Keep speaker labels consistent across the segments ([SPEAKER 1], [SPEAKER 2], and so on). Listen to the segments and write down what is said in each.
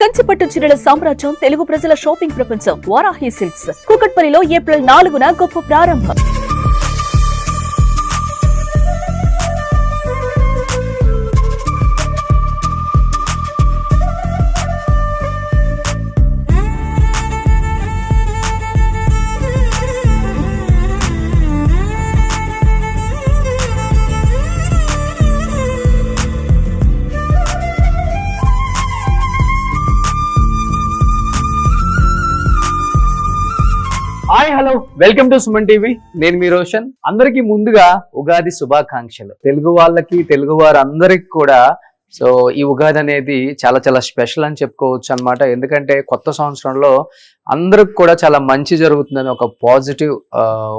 [SPEAKER 1] కంచిపట్టు చీరల సామ్రాజ్యం, తెలుగు ప్రజల షాపింగ్ ప్రపంచం. వారాహి సిల్క్స్ కూకట్పల్లిలో ఏప్రిల్ 4న గొప్ప ప్రారంభం.
[SPEAKER 2] Hi hello welcome to Suman TV. నేను మీ రోషన్. అందరికి ముందుగా ఉగాది శుభాకాంక్షలు. తెలుగు వాళ్ళకి, తెలుగు వారందరికి కూడా సో ఈ ఉగాది అనేది చాలా చాలా స్పెషల్ అని చెప్పుకోవచ్చు అన్నమాట. ఎందుకంటే కొత్త సంవత్సరంలో అందరికి కూడా చాలా మంచి జరుగుతుందని ఒక పాజిటివ్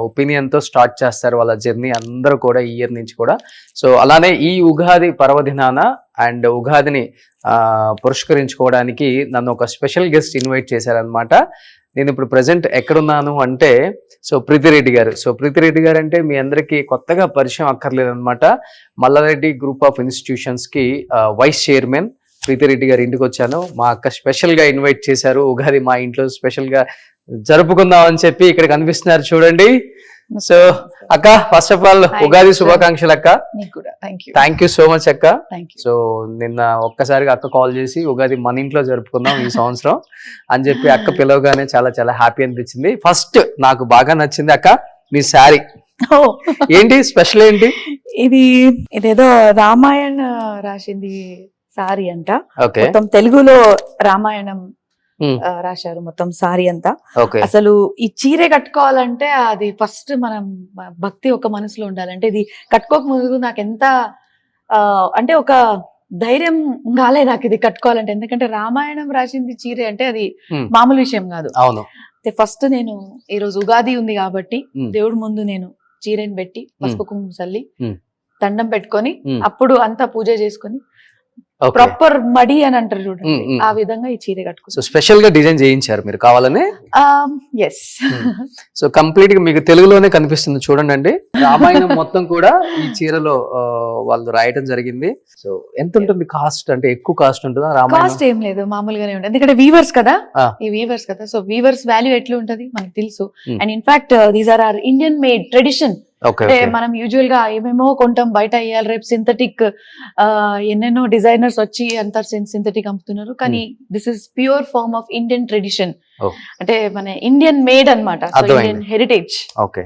[SPEAKER 2] ఒపీనియన్ తో స్టార్ట్ చేస్తారు వాళ్ళ జర్నీ అందరూ కూడా ఈ ఇయర్ నుంచి కూడా. సో అలానే ఈ ఉగాది పర్వదినాన అండ్ ఉగాదిని పురస్కరించుకోవడానికి నన్ను ఒక స్పెషల్ గెస్ట్ ఇన్వైట్ చేశారనమాట. నేను ఇప్పుడు ప్రెసెంట్ ఎక్కడున్నాను అంటే సో ప్రీతిరెడ్డి గారు. సో ప్రీతిరెడ్డి గారు అంటే మీ అందరికీ కొత్తగా పరిచయం అక్కర్లేదన్నమాట. మల్లారెడ్డి గ్రూప్ ఆఫ్ ఇన్స్టిట్యూషన్స్ కి వైస్ చైర్మన్ ప్రీతిరెడ్డి గారి ఇంటికి వచ్చాను. మా అక్క స్పెషల్ గా ఇన్వైట్ చేశారు. ఉగాది మా ఇంట్లో స్పెషల్ గా జరుపుకుందాం అని చెప్పి ఇక్కడ కనిపిస్తున్నారు చూడండి. సో అక్క, ఫస్ట్ ఆఫ్ ఆల్ ఉగాది శుభాకాంక్షలు అక్క. థ్యాంక్ యూ సో మచ్ అక్క. సో నిన్న ఒక్కసారిగా అక్క కాల్ చేసి ఉగాది మన ఇంట్లో జరుపుకుందాం ఈ సంవత్సరం అని చెప్పి అక్క పిలవగానే చాలా చాలా హ్యాపీ అనిపించింది. ఫస్ట్ నాకు బాగా నచ్చింది అక్క మీ శారీ. ఏంటి స్పెషల్ ఏంటి?
[SPEAKER 3] ఇదేదో రామాయణ రాసింది సారీ అంట. మొత్తం తెలుగులో రామాయణం రాశారు మొత్తం సారీ అంతా. అసలు ఈ చీర కట్టుకోవాలంటే అది ఫస్ట్ మనం భక్తి ఒక మనసులో ఉండాలంటే ఇది కట్టుకోక ముందు నాకు ఎంత అంటే ఒక ధైర్యం కాలే నాకు ఇది కట్టుకోవాలంటే. ఎందుకంటే రామాయణం రాసింది చీర అంటే అది మామూలు విషయం కాదు. ఫస్ట్ నేను ఈ రోజు ఉగాది ఉంది కాబట్టి దేవుడి ముందు నేను చీరని పెట్టి పసుపు కుంకుమ చల్లి దండం పెట్టుకొని అప్పుడు అంతా పూజ చేసుకొని ప్రాపర్ మడి అని అంటారు చూడండి, ఆ విధంగా ఈ చీర కట్టుకుంటారు.
[SPEAKER 2] సో స్పెషల్ గా డిజైన్ చేయించారు మీరు కావాలని?
[SPEAKER 3] ఎస్.
[SPEAKER 2] సో కంప్లీట్ గా మీకు తెలుగులోనే కనిపిస్తుంది చూడండి అండి. రామాయణం మొత్తం కూడా ఈ చీరలో వాళ్ళు రాయటం జరిగింది. సో ఎంత ఉంటుంది కాస్ట్? అంటే ఎక్కువ కాస్ట్ ఉంటుందా?
[SPEAKER 3] కాస్ట్ ఏం లేదు, మామూలుగానే ఉంటుంది. ఎందుకంటే వీవర్స్ కదా, ఈ వీవర్స్ కదా. సో వీవర్స్ వాల్యూ ఎట్లా ఉంటది మనకు తెలుసు. And in fact these are are Indian made tradition. అంటే మనం యూజువల్ గా ఏమేమో కొంటాం బయట అయ్యాలి, రేపు సింథటిక్ ఎన్నెన్నో డిజైనర్స్ వచ్చి అంతా సింథటిక్ అమ్ముతున్నారు. కానీ this is pure form of Indian tradition. అంటే మన ఇండియన్ మేడ్ అన్నమాట, ఇండియన్ హెరిటేజ్.
[SPEAKER 2] ఓకే.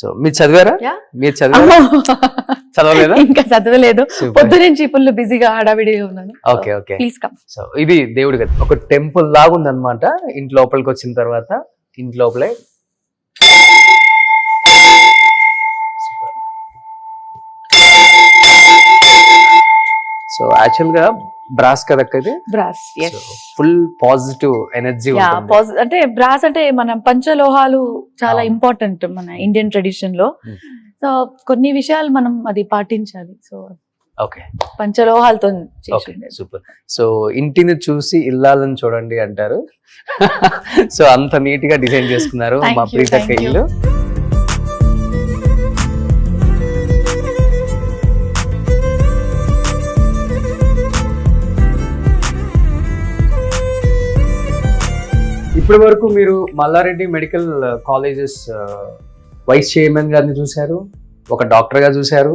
[SPEAKER 2] సో మీరు చదివారా? మీరు చదవలేదా?
[SPEAKER 3] ఇంకా చదవలేదు, పొద్దు నుంచి ఫుల్ బిజీగా హడావిడిగా ఉన్నాను.
[SPEAKER 2] Okay okay,
[SPEAKER 3] please come.
[SPEAKER 2] So ఇది దేవుడి గది, ఒక టెంపుల్ లాగా ఉందన్నమాట. ఇంటి లోపలికి వచ్చిన తర్వాత ఇంటి లోపలే సో యాక్చువల్ గా బ్రాస్ కదా ఇది?
[SPEAKER 3] బ్రాస్.
[SPEAKER 2] Full positive energy.
[SPEAKER 3] అంటే బ్రాస్ అంటే మన పంచలోహాలు చాలా ఇంపార్టెంట్ మన ఇండియన్ ట్రెడిషన్ లో. సో కొన్ని విషయాలు మనం అది పాటించాలి. సో
[SPEAKER 2] ఓకే,
[SPEAKER 3] పంచలోహాలతో.
[SPEAKER 2] సూపర్. సో ఇంటిని చూసి ఇల్లాలని చూడండి అంటారు. సో అంత నీట్ గా డిజైన్ చేసుకున్నారు మా ప్రీతక్క ఇల్లు. ఇప్పటి వరకు మీరు Malla Reddy medical colleges vice chairman గారిని చూశారు, ఒక డాక్టర్ గా చూశారు,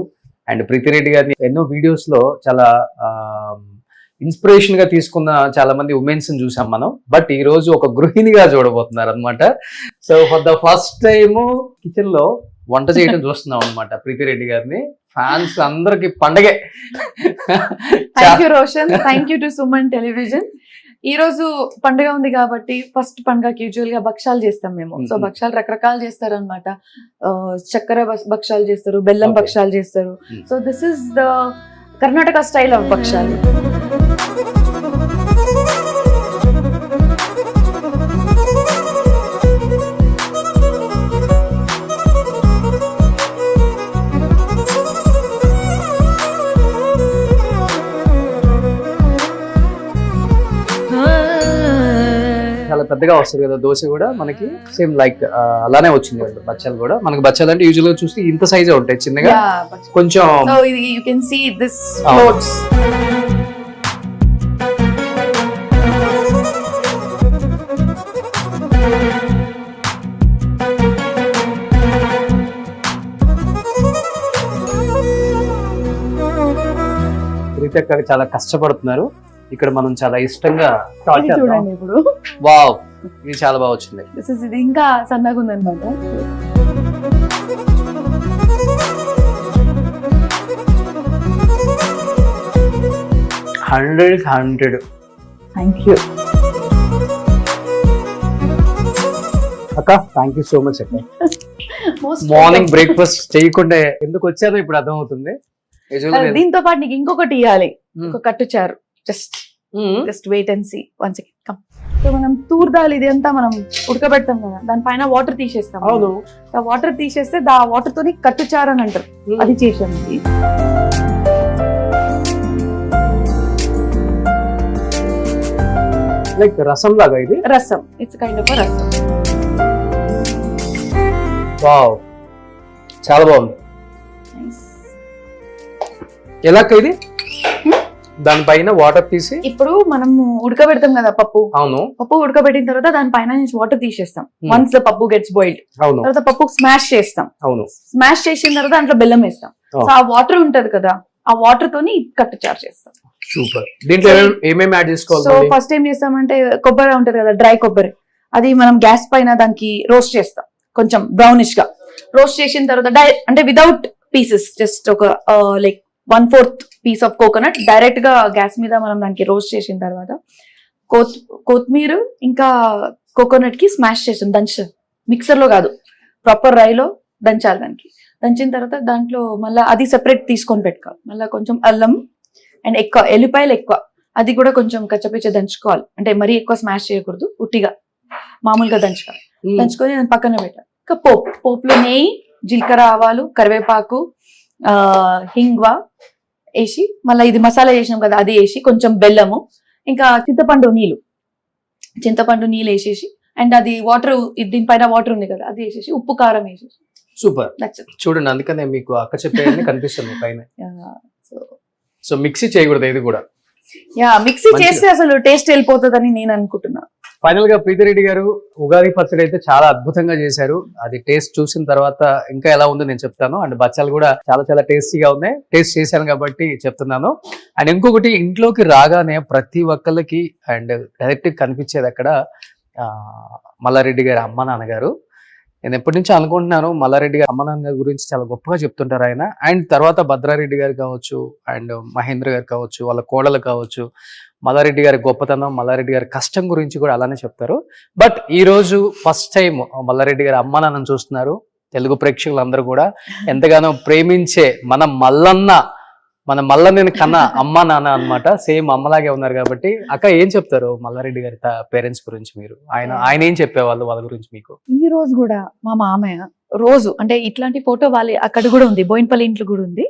[SPEAKER 2] అండ్ ప్రీతిరెడ్డి గారిని ఎన్నో వీడియోస్ లో చాలా ఇన్స్పిరేషన్ గా తీసుకున్న చాలా మంది ఉమెన్స్ ని చూసాం మనం. బట్ ఈ రోజు ఒక గృహిణిగా చూడబోతున్నారు అనమాట. So for the first time kitchen లో వంట చేయడం చూస్తున్నాం అనమాట ప్రీతిరెడ్డి గారిని. ఫ్యాన్స్ అందరికి పండగే.
[SPEAKER 3] Thank you Roshan, thank you to Suman television. ఈ రోజు పండుగ ఉంది కాబట్టి ఫస్ట్ పండుగకి యూజువల్ గా భక్షాలు చేస్తాం మేము. సో భక్షాలు రకరకాలు చేస్తారు అనమాట. చక్కెర భక్షాలు చేస్తారు, బెల్లం భక్షాలు చేస్తారు. So this is the Karnataka style of భక్షాలు.
[SPEAKER 2] చాలా పెద్దగా వస్తుంది కదా దోశ కూడా మనకి. సేమ్ లైక్ అలానే వచ్చింది కదా బచ్చాలు కూడా. మనకి బచ్చాలు అంటే యూజువల్ గా చూస్తే ఇంత సైజే ఉంటాయి, చిన్నగా కొంచెం.
[SPEAKER 3] You can see this floats.
[SPEAKER 2] చక్కగా చాలా కష్టపడుతున్నారు. ఇక్కడ మనం చాలా ఇష్టంగా start
[SPEAKER 3] ఇది
[SPEAKER 2] చేద్దాం.
[SPEAKER 3] చూడండి ఇప్పుడు
[SPEAKER 2] వావ్, ఇది చాలా బాగా వచ్చింది.
[SPEAKER 3] ఇది ఇంకా సన్నగా ఉందన్నమాట.
[SPEAKER 2] 100
[SPEAKER 3] థ్యాంక్ యూ.
[SPEAKER 2] అక్క, థ్యాంక్ యూ సో మచ్ అక్క. మార్నింగ్ బ్రేక్ఫాస్ట్ చేయకుండా ఎందుకు వచ్చారో ఇప్పుడు అర్థమవుతుంది.
[SPEAKER 3] దీంతో పాటు నీకు ఇంకొకటి ఇవ్వాలి, ఒక కట్టుచారు. Just wait and see. One second come. So మనం తూర్ దాల్ ఇది అంతా మనం ఉడకబెడతాం కదా, దానిపైన వాటర్ తీసేస్తాం.
[SPEAKER 2] అవును.
[SPEAKER 3] ఆ వాటర్ తీసేస్తే ఆ వాటర్ తోని కట్టుచారు అని అంటారు. అది చేసాము.
[SPEAKER 2] లైక్ రసం లాగా ఇది.
[SPEAKER 3] రసం, ఇట్స్ కైండ్ ఆఫ్ రసం.
[SPEAKER 2] వావ్, చాలా బాగుంది. ఎలా ఇది? దానిపైన వాటర్ తీసి
[SPEAKER 3] ఇప్పుడు మనం ఉడకబెడతాం కదా పప్పు.
[SPEAKER 2] అవును.
[SPEAKER 3] పప్పు ఉడకబెట్టిన తర్వాత దానిపైన నుంచి వాటర్ తీసేస్తాం. వన్స్ ద పప్పు గెట్స్ బాయిల్డ్,
[SPEAKER 2] అవును,
[SPEAKER 3] తర్వాత పప్పు స్మాష్ చేస్తాం.
[SPEAKER 2] అవును.
[SPEAKER 3] స్మాష్ చేసిన తర్వాత దాంట్లో బెల్లం వేస్తాం. సో ఆ వాటర్ ఉంటది కదా, ఆ వాటర్ తోని కట్టుచారు చేస్తాం.
[SPEAKER 2] సూపర్. దీంట్లో ఏమేమి యాడ్ చేసుకోవాలి?
[SPEAKER 3] సో ఫస్ట్ ఏం చేస్తామంటే కొబ్బరి ఉంటది కదా, డ్రై కొబ్బరి, అది మనం గ్యాస్ పైన దానికి రోస్ట్ చేస్తాం. కొంచెం బ్రౌనిష్ గా రోస్ట్ చేసిన తర్వాత అంటే వితౌట్ పీసెస్, జస్ట్ ఒక like 1/4 piece of coconut direct గా గ్యాస్ మీద మనం దానికి రోస్ట్ చేసిన తర్వాత కొత్తిమీర ఇంకా కోకోనట్ కి స్మాష్ చేస్తాం. దంచాలి, మిక్సర్ లో కాదు, ప్రాపర్ రైలో దంచాలి. దానికి దంచిన తర్వాత దాంట్లో మళ్ళీ అది సెపరేట్ తీసుకొని పెట్టుకోవాలి. మళ్ళీ కొంచెం అల్లం అండ్ ఎక్కువ ఎల్లిపాయలు ఎక్కువ, అది కూడా కొంచెం కచ్చపిచ్చ దంచుకోవాలి. అంటే మరీ ఎక్కువ స్మాష్ చేయకూడదు, ఉట్టిగా మామూలుగా దంచుకోవాలి. దంచుకొని దాన్ని పక్కన పెట్టాలి. ఇంకా పోపులో నెయ్యి, జీలకర్ర, ఆవాలు, కరివేపాకు, హింగ్వా వేసి మళ్ళీ ఇది మసాలా చేసినాం కదా అది వేసి కొంచెం బెల్లము, ఇంకా చింతపండు నీళ్ళు వేసేసి అండ్ అది వాటర్, దీనిపైన వాటర్ ఉంది కదా అది వేసేసి ఉప్పు కారం వేసేసి.
[SPEAKER 2] సూపర్. చూడండి, అందుకనే మీకు అక్క చెప్పేది కనిపిస్తుంది పైన. సో మిక్సీ చేయకూడదు ఇది కూడా.
[SPEAKER 3] మిక్సీ చేస్తే అసలు టేస్ట్ వెళ్ళిపోతుందని నేను అనుకుంటున్నా.
[SPEAKER 2] ఫైనల్ గా ప్రీతిరెడ్డి గారు ఉగాది పచ్చడి అయితే చాలా అద్భుతంగా చేశారు. అది టేస్ట్ చూసిన తర్వాత ఇంకా ఎలా ఉందో నేను చెప్తాను. అండ్ బచ్చాలు కూడా చాలా చాలా టేస్టీగా ఉన్నాయి. టేస్ట్ చేశాను కాబట్టి చెప్తున్నాను. అండ్ ఇంకొకటి, ఇంట్లోకి రాగానే ప్రతి ఒక్కళ్ళకి అండ్ డైరెక్ట్ కనిపించేది అక్కడ మల్లారెడ్డి గారి అమ్మ నాన్నగారు. నేను ఎప్పటి నుంచో అనుకుంటున్నాను, మల్లారెడ్డి గారి అమ్మ నాన్న గురించి చాలా గొప్పగా చెప్తుంటారు ఆయన. అండ్ తర్వాత భద్రారెడ్డి గారు కావచ్చు, అండ్ మహేంద్ర గారు కావచ్చు, వాళ్ళ కోడలు కావచ్చు, మల్లారెడ్డి గారి గొప్పతనం, మల్లారెడ్డి గారి కష్టం గురించి కూడా అలానే చెప్తారు. బట్ ఈ రోజు ఫస్ట్ టైం మల్లారెడ్డి గారి అమ్మ నాన్నని చూస్తున్నారు. తెలుగు ప్రేక్షకులందరూ కూడా ఎంతగానో ప్రేమించే మన మల్లన్నని కన్నా అమ్మ నాన్న అన్నమాట. సేమ్ అమ్మలాగే ఉన్నారు కాబట్టి అక్క ఏం చెప్తారు మల్లారెడ్డి గారి పేరెంట్స్ గురించి? మీరు ఆయన ఏం చెప్పేవాళ్ళు వాళ్ళ గురించి మీకు?
[SPEAKER 3] ఈ రోజు కూడా మా మామయ్య రోజు అంటే ఇట్లాంటి ఫోటో వాళ్ళ అక్కడ కూడా ఉంది, బోయినపల్లి ఇంట్లో కూడా ఉంది.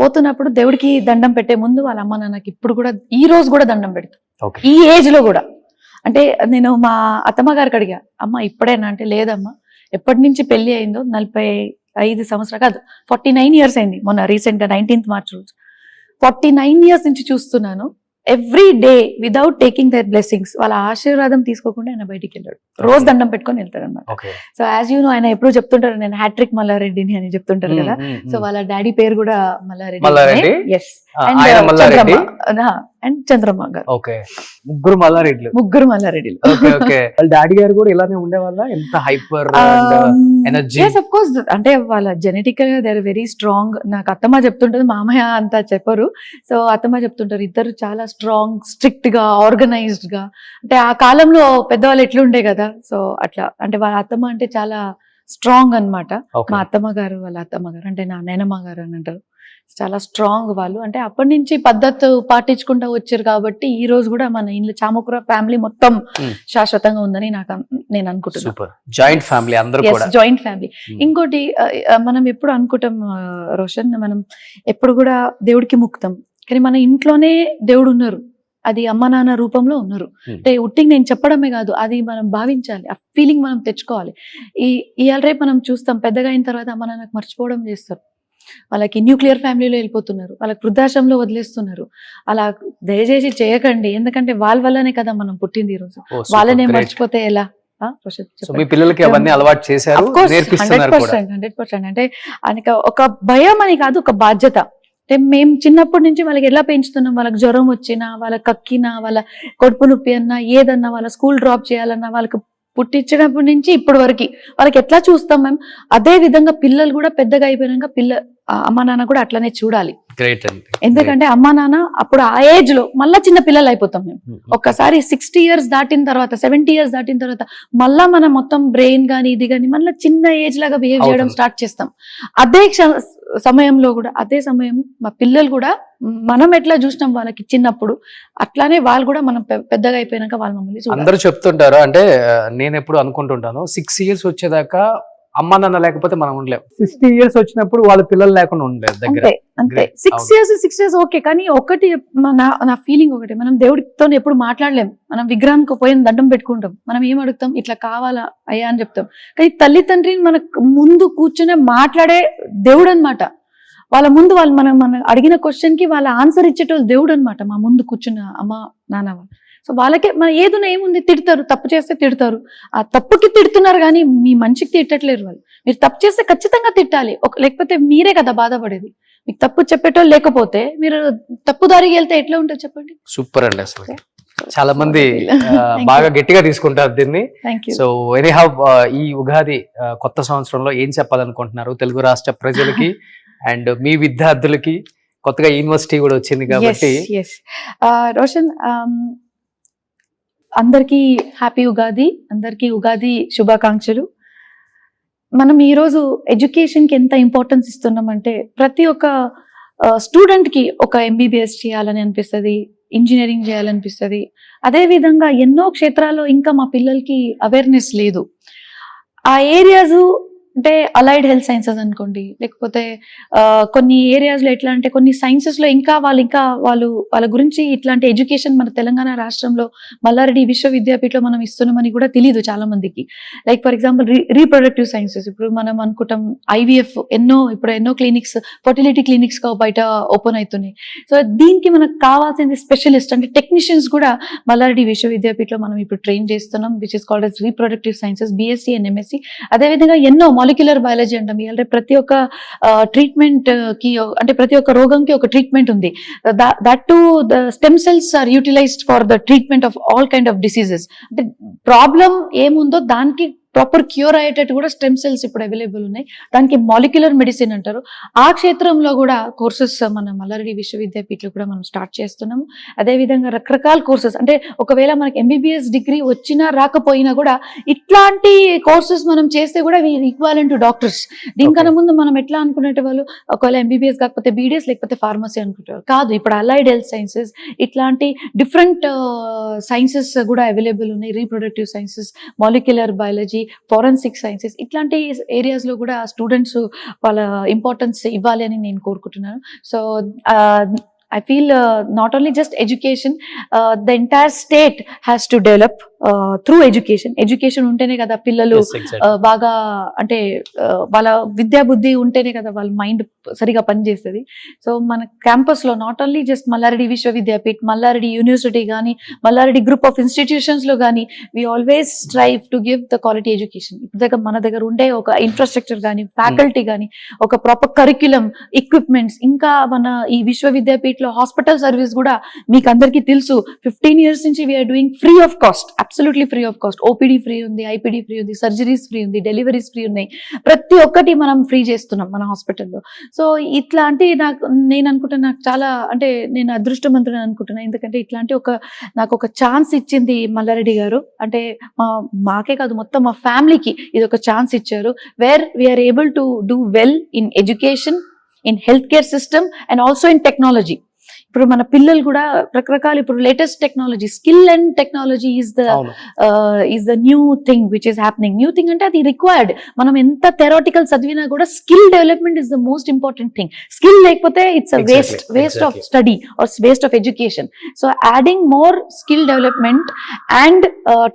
[SPEAKER 3] పోతున్నప్పుడు దేవుడికి దండం పెట్టే ముందు వాళ్ళ అమ్మ నాన్నకి ఇప్పుడు కూడా ఈ రోజు కూడా దండం పెడతాం. ఈ ఏజ్ లో కూడా. అంటే నేను మా అత్తమ్మ గారికి అడిగా, అమ్మ ఇప్పుడేనా అంటే లేదమ్మా, ఎప్పటి నుంచి పెళ్లి అయిందో 45 సంవత్సరాలు కాదు 49 ఇయర్స్ అయింది. మొన్న రీసెంట్ గా 19th మార్చ్ రోజు 49 ఇయర్స్ నుంచి చూస్తున్నాను. Every day without taking their blessings, వాళ్ళ ఆశీర్వాదం తీసుకోకుండా ఆయన బయటికి వెళ్ళాడు. రోజు దండం పెట్టుకొని వెళ్తాడు అనమాట. సో యాజ్ యూ నో, ఆయన ఎప్పుడు చెప్తుంటారు నేను హ్యాట్రిక్ మల్లారెడ్డిని అని చెప్తుంటారు కదా. సో వాళ్ళ డాడీ పేరు కూడా మల్లారెడ్డి. ఎస్. అండ్ చంద్రమ్మ గారు.
[SPEAKER 2] ముగ్గురు
[SPEAKER 3] మల్లారెడ్డిలు.
[SPEAKER 2] వాళ్ళ డాడీ గారు కూడా ఇలానే ఉండేవాళ్ళ? ఎంత హైపర్ ఎనర్జీ?
[SPEAKER 3] ఆఫ్ కోర్స్, అంటే వాళ్ళ జెనెటికల్ గా దే ఆర్ వెరీ స్ట్రాంగ్. నాకు అత్తమ్మ చెప్తుంటది, మామయ్య అంతా చెప్పరు. సో అత్తమ్మ చెప్తుంటారు ఇద్దరు చాలా స్ట్రాంగ్, స్ట్రిక్ట్ గా, ఆర్గనైజ్డ్ గా. అంటే ఆ కాలంలో పెద్దవాళ్ళు ఎట్లుండే కదా, సో అట్లా. అంటే వాళ్ళ అత్తమ్మ అంటే చాలా స్ట్రాంగ్ అన్నమాట. మా అత్తమ్మ గారు, వాళ్ళ అత్తమ్మ గారు అంటే నా నేనమ్మ గారు అని అంటారు. చాలా స్ట్రాంగ్ వాళ్ళు. అంటే అప్పటి నుంచి పద్ధతి పాటించుకుంటూ వచ్చారు కాబట్టి ఈ రోజు కూడా మన ఇంట్లో చామకుర ఫ్యామిలీ మొత్తం శాశ్వతంగా ఉందని నేను అనుకుంటున్నాను.
[SPEAKER 2] జాయింట్ ఫ్యామిలీ అందరూ కూడా.
[SPEAKER 3] Joint family. ఇంకోటి మనం ఎప్పుడు అనుకుంటాం రోషన్, మనం ఎప్పుడు కూడా దేవుడికి ముక్తం, కానీ మన ఇంట్లోనే దేవుడు ఉన్నారు, అది అమ్మ నాన్న రూపంలో ఉన్నారు. అంటే ఉట్టికి నేను చెప్పడమే కాదు, అది మనం భావించాలి, ఆ ఫీలింగ్ మనం తెచ్చుకోవాలి. ఇవాళ రేపు మనం చూస్తాం పెద్దగా అయిన తర్వాత అమ్మ నాన్నకు మర్చిపోవడం చేస్తారు. వాళ్ళకి న్యూక్లియర్ ఫ్యామిలీలో వెళ్ళిపోతున్నారు, వాళ్ళకి వృద్ధాశ్రమంలో వదిలేస్తున్నారు. అలా దయచేసి చేయకండి, ఎందుకంటే వాళ్ళ వల్లనే కదా మనం పుట్టింది ఈ రోజు. వాళ్ళనే మర్చిపోతే ఎలా?
[SPEAKER 2] మీ పిల్లలకి అవన్నీ అలవాటు చేశారు, నేర్పిస్తున్నారు కూడా.
[SPEAKER 3] 100%. అంటే ఆయనకి ఒక భయం అని కాదు, ఒక బాధ్యత. అంటే మేము చిన్నప్పటి నుంచి వాళ్ళకి ఎలా పెంచుతున్నాం, వాళ్ళకి జ్వరం వచ్చినా, వాళ్ళకి కక్కినా, వాళ్ళ కడుపు నొప్పి అన్నా, ఏదన్నా, వాళ్ళ స్కూల్ డ్రాప్ చేయాలన్నా, వాళ్ళకి పుట్టించినప్పటి నుంచి ఇప్పటి వరకు వాళ్ళకి ఎట్లా చూస్తాం మేము, అదే విధంగా పిల్లలు కూడా పెద్దగా అయిపోయినాక అమ్మా నాన్న కూడా అట్లనే చూడాలి.
[SPEAKER 2] గ్రేట్ అండి.
[SPEAKER 3] ఎందుకంటే అమ్మా నాన్న అప్పుడు ఆ ఏజ్ లో మళ్ళా చిన్న పిల్లలు అయిపోతాం మేము. ఒక్కసారి 60 years దాటిన తర్వాత, 70 years దాటిన తర్వాత మళ్ళా మనం మొత్తం బ్రెయిన్ గానీ ఇది గానీ మళ్ళీ చిన్న ఏజ్ లాగా బిహేవ్ చేయడం స్టార్ట్ చేస్తాం. అదే సమయంలో కూడా, అదే సమయం మా పిల్లలు కూడా మనం ఎట్లా చూసినాం వాళ్ళకి చిన్నప్పుడు, అట్లానే వాళ్ళు కూడా మనం పెద్దగా అయిపోయినాక వాళ్ళు మమ్మల్ని చూడాలి.
[SPEAKER 2] అందరూ చెప్తుంటారు, అంటే నేను ఎప్పుడు అనుకుంటుంటాను 6 years వచ్చేదాకా అమ్మ నాన్న లేకపోతే మనం ఉండలేం, 60 years వచ్చినప్పుడు వాళ్ళ పిల్లలు లేకుండా ఉండలేదు దగ్గర.
[SPEAKER 3] అంతే 6 years ఓకే. కానీ ఒకటి నా ఫీలింగ్ ఒకటి, మనం దేవుడితో ఎప్పుడు మాట్లాడలేం. మనం విగ్రహానికి పోయిన దండం పెట్టుకుంటాం, మనం ఏం అడుగుతాం, ఇట్లా కావాలా అయ్యా అని చెప్తాం. కానీ తల్లి తండ్రిని మనకు ముందు కూర్చునే మాట్లాడే దేవుడు అనమాట. వాళ్ళ ముందు వాళ్ళు మనం అడిగిన క్వశ్చన్ కి వాళ్ళ ఆన్సర్ ఇచ్చేటోళ్ళు దేవుడు అనమాట, మా ముందు కూర్చున్న అమ్మ నాన్న. సో వాళ్ళకే మన ఏదున్నా ఏముంది, తిడతారు, తప్పు చేస్తే తిడతారు. ఆ తప్పుకి తిడుతున్నారు కానీ మీ మంచికి తిట్టట్లేరు వాళ్ళు. మీరు తప్పు చేస్తే ఖచ్చితంగా తిట్టాలి, లేకపోతే మీరే కదా బాధపడేది. మీకు తప్పు చెప్పేటోళ్ళు లేకపోతే మీరు తప్పు దారికి వెళ్తే ఎట్లా ఉంటుంది చెప్పండి.
[SPEAKER 2] సూపర్ అండి. అసలు చాలా మంది బాగా గట్టిగా తీసుకుంటారు దీన్ని. సో ఎనీహౌ ఈ ఉగాది కొత్త సంవత్సరంలో ఏం చెప్పాలనుకుంటున్నారు తెలుగు రాష్ట్ర ప్రజలకి అండ్ మీ విద్యార్థులకి? కొత్తగా యూనివర్సిటీ కూడా వచ్చింది కాబట్టి.
[SPEAKER 3] రోషన్, అందరికీ హ్యాపీ ఉగాది, అందరికీ ఉగాది శుభాకాంక్షలు. మనం ఈరోజు ఎడ్యుకేషన్ కి ఎంత ఇంపార్టెన్స్ ఇస్తున్నామంటే, ప్రతి ఒక్క స్టూడెంట్ కి ఒక MBBS చేయాలని అనిపిస్తుంది, ఇంజనీరింగ్ చేయాలనిపిస్తుంది. అదే విధంగా ఎన్నో క్షేత్రాల్లో ఇంకా మా పిల్లలకి అవేర్నెస్ లేదు. ఆ ఏరియాస్ అంటే అలైడ్ హెల్త్ సైన్సెస్ అనుకోండి, లేకపోతే కొన్ని ఏరియాస్ లో ఎట్లా అంటే కొన్ని సైన్సెస్ లో ఇంకా వాళ్ళ గురించి ఇట్లాంటి ఎడ్యుకేషన్ మన తెలంగాణ రాష్ట్రంలో మల్లారెడ్డి విశ్వవిద్యాపీఠంలో మనం ఇస్తున్నామని కూడా తెలియదు చాలా మందికి. Like for example reproductive sciences, ఇప్పుడు మనం అనుకుంటాం IVF, ఇప్పుడు ఎన్నో క్లినిక్స్, ఫర్టిలిటీ క్లినిక్స్ బయట ఓపెన్ అవుతున్నాయి. సో దీనికి మనకు కావాల్సింది స్పెషలిస్ట్ అంటే టెక్నీషియన్స్ కూడా మల్లారెడ్డి విశ్వవిద్యాపీఠంలో మనం ఇప్పుడు ట్రైన్ చేస్తున్నాం, which is called as reproductive sciences, BSc and MSc. అదేవిధంగా ఎన్నో మాలిక్యులర్ బయాలజీ అంటాం. అంటే ప్రతి ఒక్క ట్రీట్మెంట్ కి, అంటే ప్రతి ఒక్క రోగంకి ఒక ట్రీట్మెంట్ ఉంది. That too the stem cells are utilized for the treatment of all kind of diseases. అంటే ప్రాబ్లం ఏముందో దానికి ప్రాపర్ క్యూర్ అయ్యేటట్టు కూడా స్టెమ్ సెల్స్ ఇప్పుడు అవైలబుల్ ఉన్నాయి. దానికి మాలిక్యులర్ మెడిసిన్ అంటారు. ఆ క్షేత్రంలో కూడా కోర్సెస్ మన మల్లారెడ్డి విశ్వవిద్యాపీఠంలో కూడా మనం స్టార్ట్ చేస్తున్నాము. అదేవిధంగా రకరకాల కోర్సెస్, అంటే ఒకవేళ మనకి MBBS డిగ్రీ వచ్చినా రాకపోయినా కూడా ఇట్లాంటి కోర్సెస్ మనం చేస్తే కూడా వీఆర్ ఈక్వాలెంట్ టు డాక్టర్స్. దీనికన్నా ముందు మనం ఎట్లా అనుకునే వాళ్ళు, ఒకవేళ MBBS కాకపోతే BDS లేకపోతే ఫార్మసీ అనుకుంటారు. కాదు, ఇప్పుడు అలైడ్ హెల్త్ సైన్సెస్, ఇట్లాంటి డిఫరెంట్ సైన్సెస్ కూడా అవైలబుల్ ఉన్నాయి. Reproductive sciences, molecular biology, forensic sciences, ఇట్లాంటి ఏరియాస్ లో కూడా స్టూడెంట్స్ వాళ్ళ ఇంపార్టెన్స్ ఇవ్వాలి అని నేను కోరుకుంటున్నాను. So I feel not only just education, the entire state has to develop through education. Education ఉంటేనే కదా పిల్లలు బాగా, అంటే వాళ్ళ విద్యా బుద్ధి ఉంటేనే కదా వాళ్ళ మైండ్ సరిగా పనిచేస్తుంది. సో మన క్యాంపస్ లో not only just Malla Reddy Vishwavidyapeeth, Malla Reddy university కానీ, మల్లారెడ్డి గ్రూప్ ఆఫ్ ఇన్స్టిట్యూషన్స్ లో కానీ, we always strive to give the quality education. ఇప్పుడు మన దగ్గర ఉండే ఒక ఇన్ఫ్రాస్ట్రక్చర్ కానీ, ఫ్యాకల్టీ కానీ, ఒక ప్రాపర్ కరిక్యులం, ఎక్విప్మెంట్స్, ఇంకా మన ఈ విశ్వవిద్యాపీఠ్ లో హాస్పిటల్ సర్వీస్ కూడా మీకు అందరికీ తెలుసు. 15 years నుంచి we are doing free of cost, absolutely free of cost. OPD free ఉంది, IPD ఫ్రీ ఉంది, సర్జరీస్ ఫ్రీ ఉంది, డెలివరీస్ ఫ్రీ ఉన్నాయి. ప్రతి ఒక్కటి మనం ఫ్రీ చేస్తున్నాం మన హాస్పిటల్లో. సో ఇట్లాంటి నేను అనుకుంటున్నా, నాకు చాలా, అంటే నేను అదృష్టవంతుని అనుకుంటున్నా. ఎందుకంటే ఇట్లాంటి నాకు ఒక ఛాన్స్ ఇచ్చింది మల్లారెడ్డి గారు. అంటే మాకే కాదు, మొత్తం మా ఫ్యామిలీకి ఇది ఒక ఛాన్స్ ఇచ్చారు. Where we are able to do well in education, in health care system and also in technology. ఇప్పుడు మన పిల్లలు కూడా రకరకాల, ఇప్పుడు latest technology, skill and technology is the new thing which is happening. New thing అంటే అది required. మనం ఎంత థెరాటికల్ చదివినా కూడా skill development is the most important thing. Skill లేకపోతే it's waste of study or waste of education. So adding more skill development and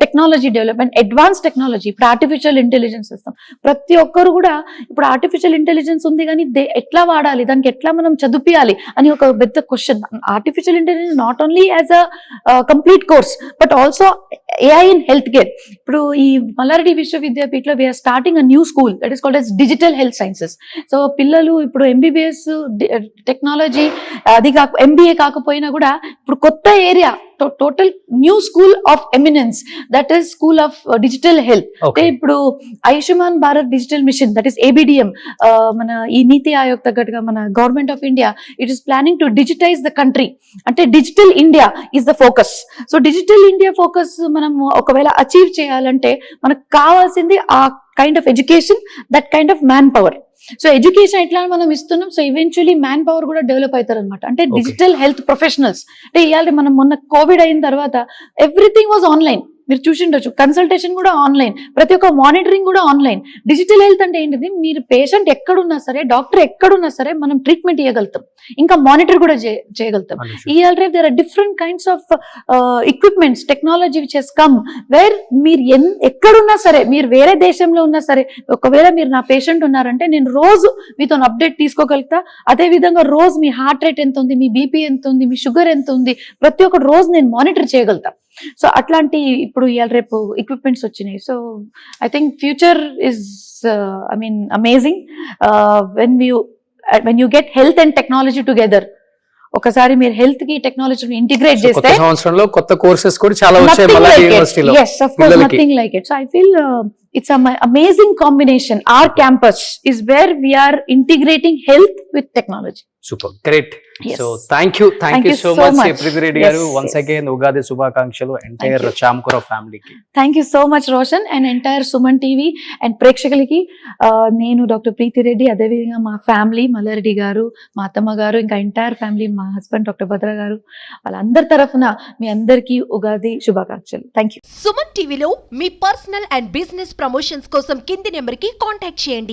[SPEAKER 3] technology development, advance technology. ఇప్పుడు artificial intelligence ఇస్తాం. ప్రతి ఒక్కరు కూడా ఇప్పుడు ఆర్టిఫిషియల్ ఇంటెలిజెన్స్ ఉంది, కానీ ఎట్లా వాడాలి, దానికి ఎట్లా మనం చదివియాలి అని ఒక పెద్ద question. Artificial intelligence not only as a complete course but also AI in healthcare. ఇప్పుడు ఈ మల్లారెడ్డి విశ్వవిద్యాపీఠలో we are starting a new school that is called as digital health sciences. So పిల్లలు ఇప్పుడు MBBS టెక్నాలజీ అది MBA కాకపోయినా కూడా ఇప్పుడు కొత్త area total new school of eminence that is school of digital health. అంటే ఇప్పుడు Ayushman Bharat digital mission that is ABDM, మన ఈ నీతి ఆయోగ్ తగ్గట్టుగా మన government of India it is planning to digitize the country. అంటే digital India is the focus. So digital India focus మనం ఒకవేళ achieve చేయాలంటే మనకు కావాల్సింది ఆ kind of education, that kind of man power. So education ఎట్లా మనం ఇస్తున్నాం, సో ఈవెన్చువలీ మ్యాన్ పవర్ కూడా డెవలప్ అవుతారు అనమాట. అంటే డిజిటల్ హెల్త్ ప్రొఫెషనల్స్. అంటే ఇవాళ మనం మొన్న కోవిడ్ అయిన తర్వాత ఎవ్రీథింగ్ వాజ్ ఆన్లైన్. మీరు చూసిండొచ్చు, కన్సల్టేషన్ కూడా ఆన్లైన్, ప్రతి ఒక్క మానిటరింగ్ కూడా ఆన్లైన్. డిజిటల్ హెల్త్ అంటే ఏంటిది, మీరు పేషెంట్ ఎక్కడున్నా సరే, డాక్టర్ ఎక్కడున్నా సరే మనం ట్రీట్మెంట్ ఇవ్వగలుగుతాం, ఇంకా మానిటర్ కూడా చేయగలుగుతాం. ఇవాళ రేపు there are different kinds of equipments, technology which has come where మీరు ఎక్కడున్నా సరే, మీరు వేరే దేశంలో ఉన్నా సరే, ఒకవేళ మీరు నా పేషెంట్ ఉన్నారంటే నేను రోజు మీతో అప్డేట్ తీసుకోగలుగుతా. అదే విధంగా రోజు మీ హార్ట్ రేట్ ఎంత ఉంది, మీ బీపీ ఎంత ఉంది, మీ షుగర్ ఎంత ఉంది, ప్రతి ఒక్క రోజు నేను మానిటర్ చేయగలుగుతా. సో అట్లాంటి ఇప్పుడు ఇవాళ రేపు ఎక్విప్మెంట్స్ వచ్చినాయి. So I think future is amazing when you get health and technology together. ఒకసారి మీరు హెల్త్ కి టెక్నాలజీని ఇంటిగ్రేట్ చేస్తే
[SPEAKER 2] సంవత్సరంలో కొత్త కోర్సెస్ కూడా చాలా వచ్చాయి మల్లారెడ్డి యూనివర్సిటీలో.
[SPEAKER 3] yes of course nothing like it. So I feel it's an amazing combination. Our campus is where we are integrating health with technology.
[SPEAKER 2] Super great.
[SPEAKER 3] Yes.
[SPEAKER 2] So thank you so much Preeti Reddy garu. Once again ugadi shubhakankshalu entire Chamkura family ki.
[SPEAKER 3] Thank you so much Roshan and entire Suman TV and ప్రేక్షకులకి. నేను doctor ప్రీతి రెడ్డి, అదే విధంగా మా family Mallareddy గారు, మా అత్తమ్మ గారు, ఇంకా ఎంటైర్ ఫ్యామిలీ, మా హస్బెండ్ డాక్టర్ భద్ర గారు, వాళ్ళందరి తరఫున మీ అందరికీ ఉగాది శుభాకాంక్షలు. Thank you.
[SPEAKER 4] సుమన్ టీవీలో మీ పర్సనల్ అండ్ బిజినెస్ ప్రమోషన్స్ కోసం కింది నెంబర్కి కాంటాక్ట్ చేయండి.